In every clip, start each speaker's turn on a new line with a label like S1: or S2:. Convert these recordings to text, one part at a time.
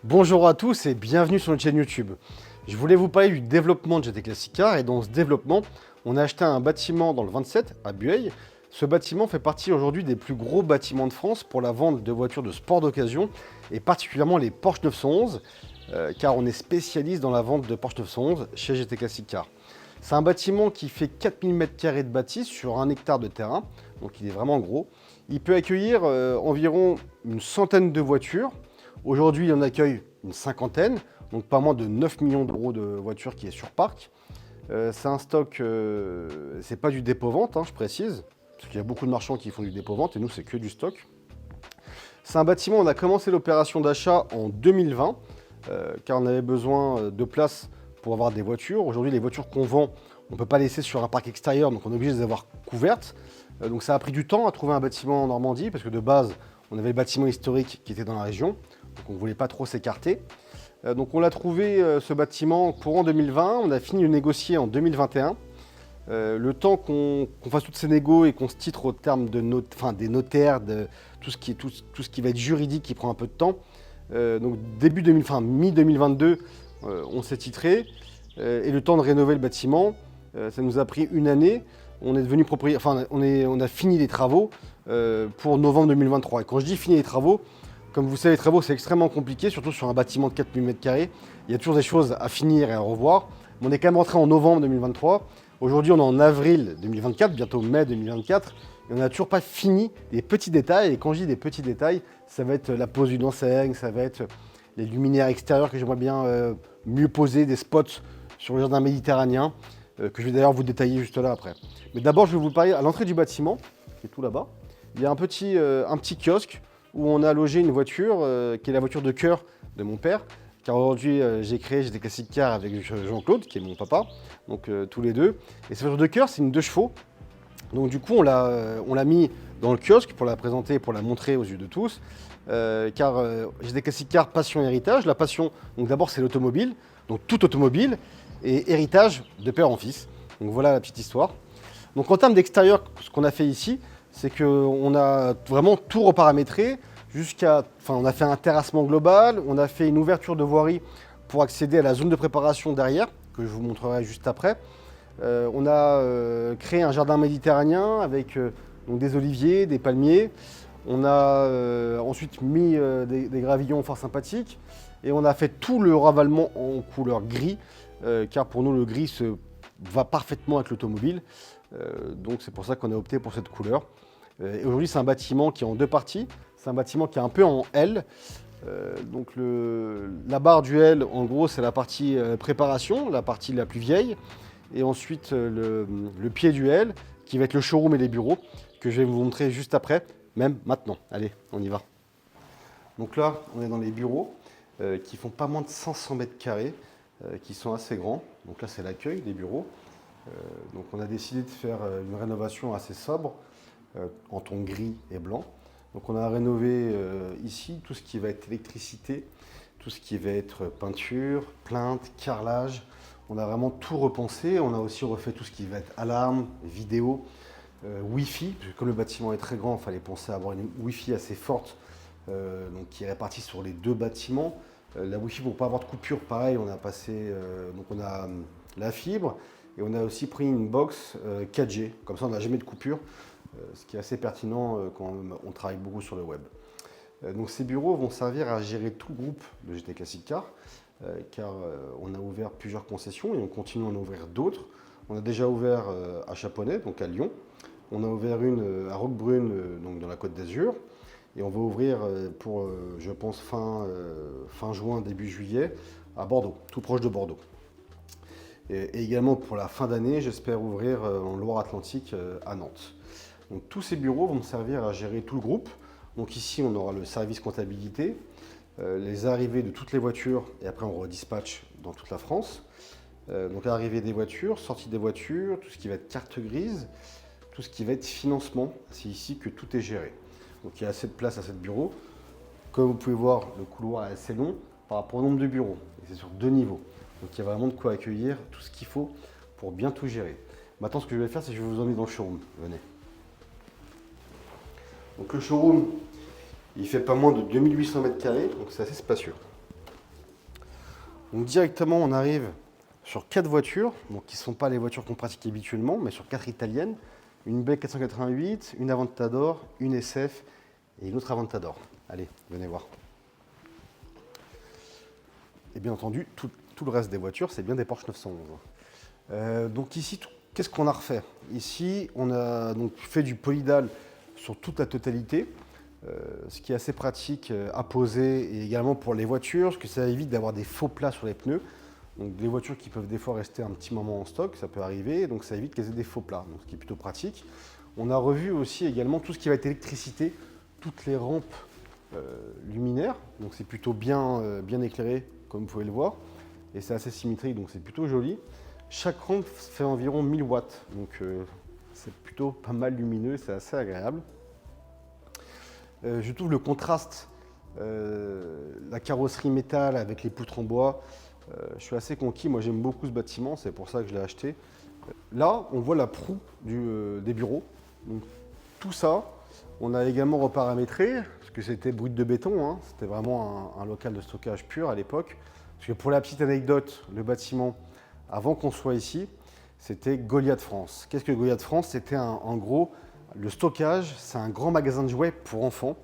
S1: Bonjour à tous et bienvenue sur notre chaîne YouTube. Je voulais vous parler du développement de GT Classic Car et dans ce développement, on a acheté un bâtiment dans le 27 à Bueil. Ce bâtiment fait partie aujourd'hui des plus gros bâtiments de France pour la vente de voitures de sport d'occasion et particulièrement les Porsche 911 car on est spécialiste dans la vente de Porsche 911 chez GT Classic Car. C'est un bâtiment qui fait 4000 m² de bâtisse sur 1 hectare de terrain, donc il est vraiment gros. Il peut accueillir environ une centaine de voitures. Aujourd'hui, il en accueille une cinquantaine, donc pas moins de 9 millions d'euros de voitures qui est sur parc. C'est un stock, c'est pas du dépôt-vente, je précise, parce qu'il y a beaucoup de marchands qui font du dépôt-vente et nous, c'est que du stock. C'est un bâtiment, on a commencé l'opération d'achat en 2020, car on avait besoin de place pour avoir des voitures. Aujourd'hui, les voitures qu'on vend, on ne peut pas laisser sur un parc extérieur, donc on est obligé de les avoir couvertes. Donc ça a pris du temps à trouver un bâtiment en Normandie, parce que de base, on avait le bâtiment historique qui était dans la région, donc on ne voulait pas trop s'écarter. Donc on l'a trouvé, ce bâtiment, courant 2020, on a fini de négocier en 2021. Le temps qu'on fasse toutes ces négos et qu'on se titre au terme de des notaires, de tout ce qui va être juridique qui prend un peu de temps. Donc mi-2022, on s'est titré et le temps de rénover le bâtiment, ça nous a pris une année. On est devenu propriétaire, on a fini les travaux pour novembre 2023. Et quand je dis fini les travaux, comme vous savez, les travaux c'est extrêmement compliqué, surtout sur un bâtiment de 4000 m². Il y a toujours des choses à finir et à revoir. Mais on est quand même rentré en novembre 2023. Aujourd'hui, on est en avril 2024, bientôt mai 2024. Et on n'a toujours pas fini les petits détails. Et quand je dis des petits détails, ça va être la pose d'une enseigne, ça va être les luminaires extérieurs que j'aimerais bien mieux poser, des spots sur le jardin méditerranéen, que je vais d'ailleurs vous détailler juste là après. Mais d'abord, je vais vous parler à l'entrée du bâtiment, qui est tout là-bas. Il y a un petit kiosque où on a logé une voiture, qui est la voiture de cœur de mon père. Car aujourd'hui, j'ai créé GT Classic Car avec Jean-Claude, qui est mon papa, donc tous les deux. Et cette voiture de cœur, c'est une 2 chevaux. Donc du coup, on l'a mis dans le kiosque pour la présenter, pour la montrer aux yeux de tous. Car GT Classic Car, passion héritage. La passion, donc d'abord, c'est l'automobile, donc tout automobile, et héritage de père en fils. Donc voilà la petite histoire. Donc en termes d'extérieur, ce qu'on a fait ici, c'est qu'on a vraiment tout reparamétré. On a fait un terrassement global, on a fait une ouverture de voirie pour accéder à la zone de préparation derrière, que je vous montrerai juste après. On a créé un jardin méditerranéen avec donc des oliviers, des palmiers. On a ensuite mis des gravillons fort sympathiques et on a fait tout le ravalement en couleur gris, car pour nous le gris va parfaitement avec l'automobile. Donc c'est pour ça qu'on a opté pour cette couleur. Et aujourd'hui, c'est un bâtiment qui est en deux parties. C'est un bâtiment qui est un peu en L. Donc la barre du L, en gros, c'est la partie préparation, la partie la plus vieille. Et ensuite, le pied du L, qui va être le showroom et les bureaux, que je vais vous montrer juste après, même maintenant. Allez, on y va. Donc là, on est dans les bureaux, qui font pas moins de 500 m², qui sont assez grands. Donc là, c'est l'accueil des bureaux. Donc on a décidé de faire une rénovation assez sobre, en ton gris et blanc. Donc on a rénové ici tout ce qui va être électricité, tout ce qui va être peinture, plainte, carrelage. On a vraiment tout repensé. On a aussi refait tout ce qui va être alarme, vidéo, Wi-Fi. Parce que comme le bâtiment est très grand, il fallait penser à avoir une Wi-Fi assez forte, donc qui est répartie sur les deux bâtiments. La Wi-Fi pour ne pas avoir de coupure, pareil, on a passé, donc on a la fibre et on a aussi pris une box 4G. Comme ça, on n'a jamais de coupure. Ce qui est assez pertinent quand on travaille beaucoup sur le web. Donc ces bureaux vont servir à gérer tout le groupe de GT Classic Car, car on a ouvert plusieurs concessions et on continue à en ouvrir d'autres. On a déjà ouvert à Chaponnet, donc à Lyon. On a ouvert une à Roquebrune, donc dans la Côte d'Azur. Et on va ouvrir pour, je pense, fin juin, début juillet, à Bordeaux, tout proche de Bordeaux. Et également pour la fin d'année, j'espère ouvrir en Loire-Atlantique à Nantes. Donc, tous ces bureaux vont me servir à gérer tout le groupe. Donc ici, on aura le service comptabilité, les arrivées de toutes les voitures, et après on redispatche dans toute la France. Donc l'arrivée des voitures, sortie des voitures, tout ce qui va être carte grise, tout ce qui va être financement. C'est ici que tout est géré. Donc il y a assez de place à ce bureau. Comme vous pouvez voir, le couloir est assez long par rapport au nombre de bureaux. Et c'est sur 2 niveaux. Donc il y a vraiment de quoi accueillir tout ce qu'il faut pour bien tout gérer. Maintenant, ce que je vais faire, c'est que je vais vous emmener dans le showroom. Venez. Donc le showroom, il fait pas moins de 2800 m², donc c'est assez spacieux. Donc directement, on arrive sur 4 voitures, donc qui ne sont pas les voitures qu'on pratique habituellement, mais sur 4 italiennes. Une Belle 488, une Aventador, une SF et une autre Aventador. Allez, venez voir. Et bien entendu, tout le reste des voitures, c'est bien des Porsche 911. Donc ici, qu'est-ce qu'on a refait? Ici, on a donc fait du polydal sur toute la totalité, ce qui est assez pratique à poser et également pour les voitures, parce que ça évite d'avoir des faux plats sur les pneus. Donc des voitures qui peuvent des fois rester un petit moment en stock, ça peut arriver, donc ça évite qu'elles aient des faux plats, donc ce qui est plutôt pratique. On a revu aussi également tout ce qui va être électricité, toutes les rampes luminaires, donc c'est plutôt bien éclairé comme vous pouvez le voir, et c'est assez symétrique, donc c'est plutôt joli. Chaque rampe fait environ 1000 watts, donc c'est plutôt pas mal lumineux, c'est assez agréable. Je trouve le contraste, la carrosserie métal avec les poutres en bois, je suis assez conquis, moi j'aime beaucoup ce bâtiment, c'est pour ça que je l'ai acheté. Là, on voit la proue des bureaux. Donc, tout ça, on a également reparamétré, parce que c'était brut de béton, hein, c'était vraiment un local de stockage pur à l'époque. Parce que pour la petite anecdote, le bâtiment, avant qu'on soit ici, c'était Goliath France. Qu'est-ce que Goliath France? C'était en gros, le stockage, c'est un grand magasin de jouets pour enfants.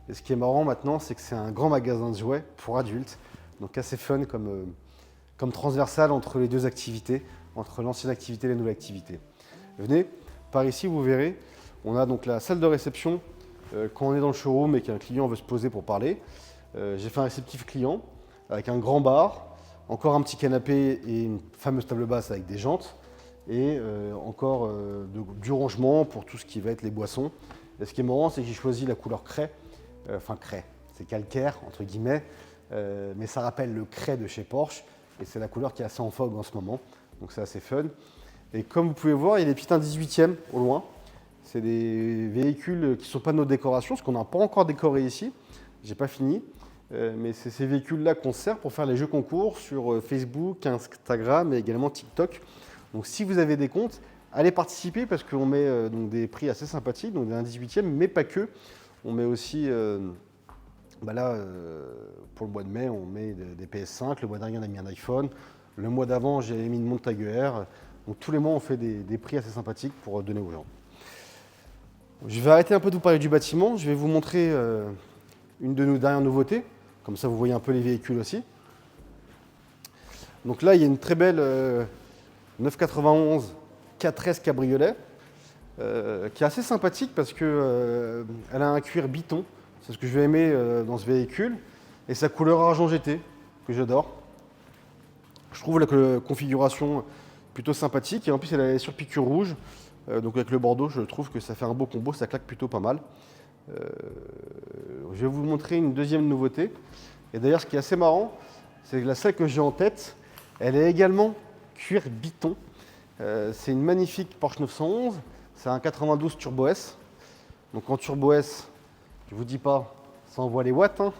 S1: Et ce qui est marrant maintenant, c'est que c'est un grand magasin de jouets pour adultes. Donc assez fun comme transversal entre les deux activités, entre l'ancienne activité et la nouvelle activité. Venez, par ici, vous verrez, on a donc la salle de réception quand on est dans le showroom et qu'un client veut se poser pour parler. J'ai fait un réceptif client avec un grand bar, encore un petit canapé et une fameuse table basse avec des jantes et encore du rangement pour tout ce qui va être les boissons. Et ce qui est marrant, c'est que j'ai choisi la couleur craie, craie, c'est calcaire entre guillemets, mais ça rappelle le craie de chez Porsche. Et c'est la couleur qui est assez en vogue en ce moment, donc c'est assez fun. Et comme vous pouvez voir, il y a des petits 18e au loin. C'est des véhicules qui ne sont pas de nos décorations, parce qu'on n'a pas encore décoré ici. J'ai pas fini, mais c'est ces véhicules-là qu'on sert pour faire les jeux concours sur Facebook, Instagram et également TikTok. Donc si vous avez des comptes, allez participer parce qu'on met donc des prix assez sympathiques, donc des 18e, mais pas que. On met aussi... là, pour le mois de mai, on met des PS5. Le mois dernier, on a mis un iPhone. Le mois d'avant, j'ai mis une montre Tag Heuer. Donc tous les mois, on fait des prix assez sympathiques pour donner aux gens. Je vais arrêter un peu de vous parler du bâtiment. Je vais vous montrer une de nos dernières nouveautés. Comme ça, vous voyez un peu les véhicules aussi. Donc là, il y a une très belle 991 4S cabriolet qui est assez sympathique parce qu'elle a un cuir biton. C'est ce que je vais aimer dans ce véhicule. Et sa couleur argent GT, que j'adore. Je trouve la configuration plutôt sympathique. Et en plus, elle a les surpiqûres rouges. Donc avec le bordeaux, je trouve que ça fait un beau combo. Ça claque plutôt pas mal. Je vais vous montrer une deuxième nouveauté. Et d'ailleurs, ce qui est assez marrant, c'est que celle que j'ai en tête, elle est également cuir biton. C'est une magnifique Porsche 911. C'est un 92 Turbo S. Donc en Turbo S, je vous dis pas, ça envoie les watts, hein.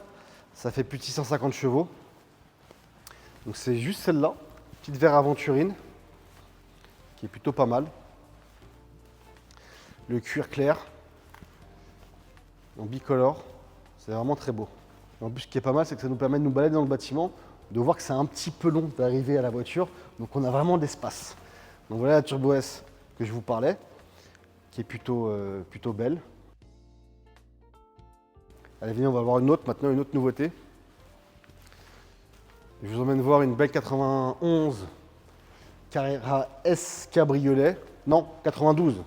S1: Ça fait plus de 650 chevaux. Donc c'est juste celle-là, petite verre aventurine, qui est plutôt pas mal. Le cuir clair, en bicolore, c'est vraiment très beau. Et en plus, ce qui est pas mal, c'est que ça nous permet de nous balader dans le bâtiment, de voir que c'est un petit peu long d'arriver à la voiture, donc on a vraiment d'espace. Donc voilà la Turbo S que je vous parlais, qui est plutôt belle. Allez, venez, on va voir une autre maintenant, une autre nouveauté. Je vous emmène voir une belle 91 Carrera S cabriolet. Non, 92.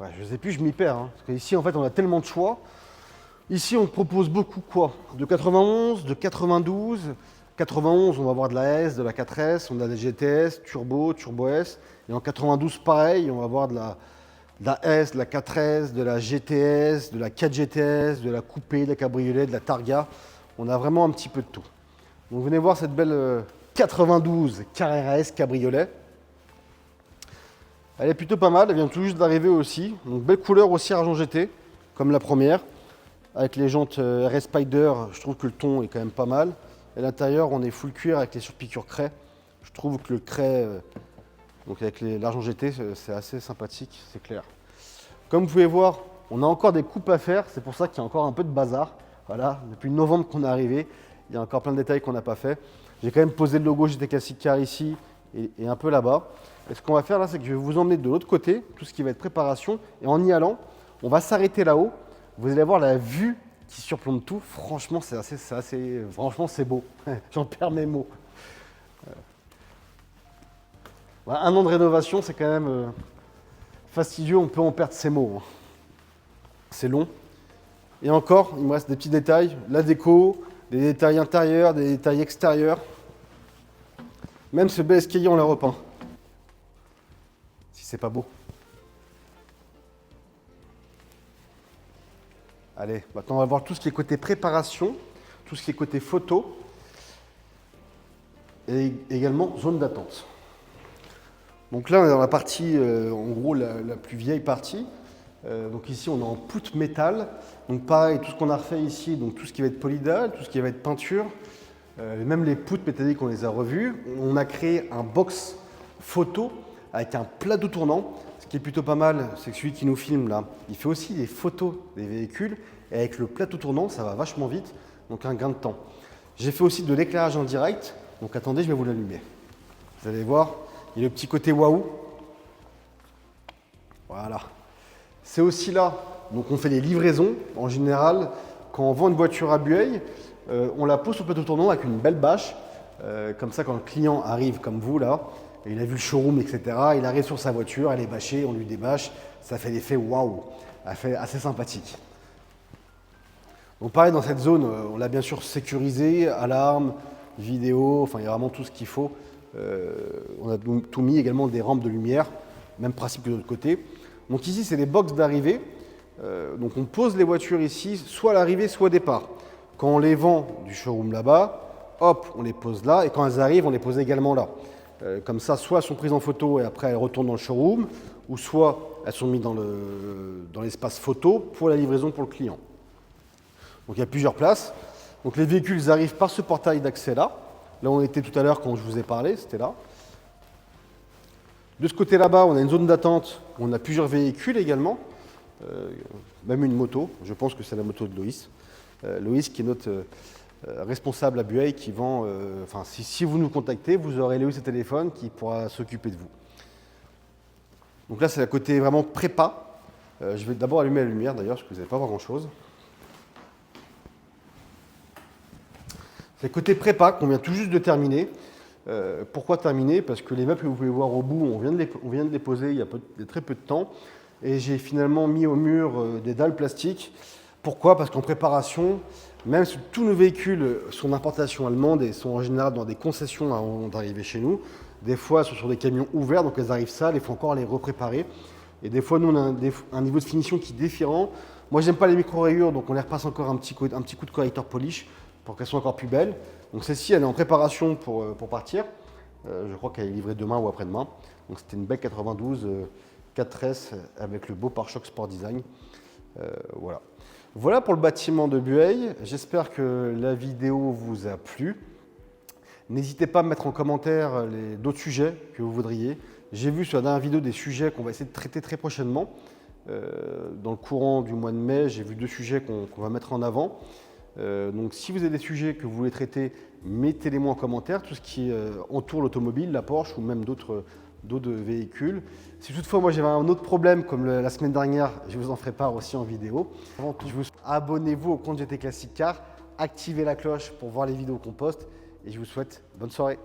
S1: Ouais, je ne sais plus, je m'y perds. Hein, parce qu'ici, en fait, on a tellement de choix. Ici, on propose beaucoup quoi? De 91, de 92. 91, on va avoir de la S, de la 4S, on a des GTS, Turbo, Turbo S. Et en 92, pareil, on va avoir de la S, de la 4S, de la GTS, de la 4 GTS, de la coupé, de la cabriolet, de la Targa. On a vraiment un petit peu de tout. Donc venez voir cette belle 92 Carrera S cabriolet. Elle est plutôt pas mal, elle vient tout juste d'arriver aussi. Donc belle couleur aussi argent GT, comme la première. Avec les jantes RS Spider, je trouve que le ton est quand même pas mal. Et l'intérieur, on est full cuir avec les surpiqûres craie. Je trouve que le craie, donc avec l'argent GT, c'est assez sympathique, c'est clair. Comme vous pouvez voir, on a encore des coupes à faire, c'est pour ça qu'il y a encore un peu de bazar. Voilà, depuis novembre qu'on est arrivé, Il y a encore plein de détails qu'on n'a pas fait. J'ai quand même posé le logo GT Classic Car ici et un peu là-bas. Et ce qu'on va faire là, c'est que je vais vous emmener de l'autre côté, tout ce qui va être préparation. Et en y allant, on va s'arrêter là-haut. Vous allez voir la vue qui surplombe tout. Franchement, franchement, c'est beau. J'en perds mes mots. Voilà, un an de rénovation, c'est quand même fastidieux. On peut en perdre ses mots. Hein. C'est long. Et encore, il me reste des petits détails. La déco, des détails intérieurs, des détails extérieurs. Même ce bel escalier, on l'a repeint. Si c'est pas beau. Allez, maintenant on va voir tout ce qui est côté préparation, tout ce qui est côté photo et également zone d'attente. Donc là, on est dans la partie, en gros, la plus vieille partie. Donc ici, on est en poutre métal. Donc pareil, tout ce qu'on a refait ici, donc tout ce qui va être polydalle, tout ce qui va être peinture, même les poutres métalliques, on les a revues. On a créé un box photo avec un plateau tournant. Ce qui est plutôt pas mal, c'est que celui qui nous filme là, il fait aussi des photos des véhicules. Et avec le plateau tournant, ça va vachement vite, donc un gain de temps. J'ai fait aussi de l'éclairage en direct. Donc attendez, je vais vous l'allumer. Vous allez voir, il y a le petit côté waouh. Voilà. C'est aussi là, donc on fait des livraisons. En général, quand on vend une voiture à Bueil, on la pose sur le plateau tournant avec une belle bâche. Comme ça, quand le client arrive comme vous là, et il a vu le showroom, etc., il arrive sur sa voiture, elle est bâchée, on lui débâche. Ça fait l'effet waouh, assez sympathique. Donc pareil, dans cette zone, on l'a bien sûr sécurisé, alarme, vidéo, enfin il y a vraiment tout ce qu'il faut. On a tout mis, également des rampes de lumière, même principe que de l'autre côté. Donc ici, c'est les box d'arrivée. Donc on pose les voitures ici, soit à l'arrivée, soit au départ. Quand on les vend du showroom là-bas, hop, on les pose là, et quand elles arrivent, on les pose également là. Comme ça, soit elles sont prises en photo et après elles retournent dans le showroom, ou soit elles sont mises dans l'espace photo pour la livraison pour le client. Donc il y a plusieurs places. Donc les véhicules ils arrivent par ce portail d'accès là. Là où on était tout à l'heure quand je vous ai parlé, c'était là. De ce côté là-bas, on a une zone d'attente où on a plusieurs véhicules également. Même une moto, je pense que c'est la moto de Loïs. Loïs qui est notre responsable à Bueil qui vend, si vous nous contactez, vous aurez Loïs au téléphone qui pourra s'occuper de vous. Donc là c'est la côté vraiment prépa. Je vais d'abord allumer la lumière d'ailleurs parce que vous n'allez pas voir grand chose. C'est le côté prépa qu'on vient tout juste de terminer. Pourquoi terminer? Parce que les meubles que vous pouvez voir au bout, on vient de les poser il y a très peu de temps. Et j'ai finalement mis au mur des dalles plastiques. Pourquoi? Parce qu'en préparation, même si tous nos véhicules sont d'importation allemande et sont en général dans des concessions avant d'arriver chez nous, des fois elles sont sur des camions ouverts, donc elles arrivent sales, il faut encore les repréparer. Et des fois, nous, on a un niveau de finition qui est différent. Moi, j'aime pas les micro-rayures, donc on les repasse encore un petit coup de correcteur polish pour qu'elles soient encore plus belles. Donc celle-ci, elle est en préparation pour partir. Je crois qu'elle est livrée demain ou après-demain. Donc c'était une belle 92 4S avec le beau pare-choc Sport Design. Voilà. Voilà pour le bâtiment de Bueil. J'espère que la vidéo vous a plu. N'hésitez pas à mettre en commentaire d'autres sujets que vous voudriez. J'ai vu sur la dernière vidéo des sujets qu'on va essayer de traiter très prochainement. Dans le courant du mois de mai, j'ai vu 2 sujets qu'on va mettre en avant. Donc si vous avez des sujets que vous voulez traiter, mettez-les-moi en commentaire, tout ce qui entoure l'automobile, la Porsche ou même d'autres véhicules. Si toutefois moi j'avais un autre problème comme la semaine dernière, je vous en ferai part aussi en vidéo. Avant tout, abonnez-vous au compte GT Classic Car, activez la cloche pour voir les vidéos qu'on poste et je vous souhaite bonne soirée.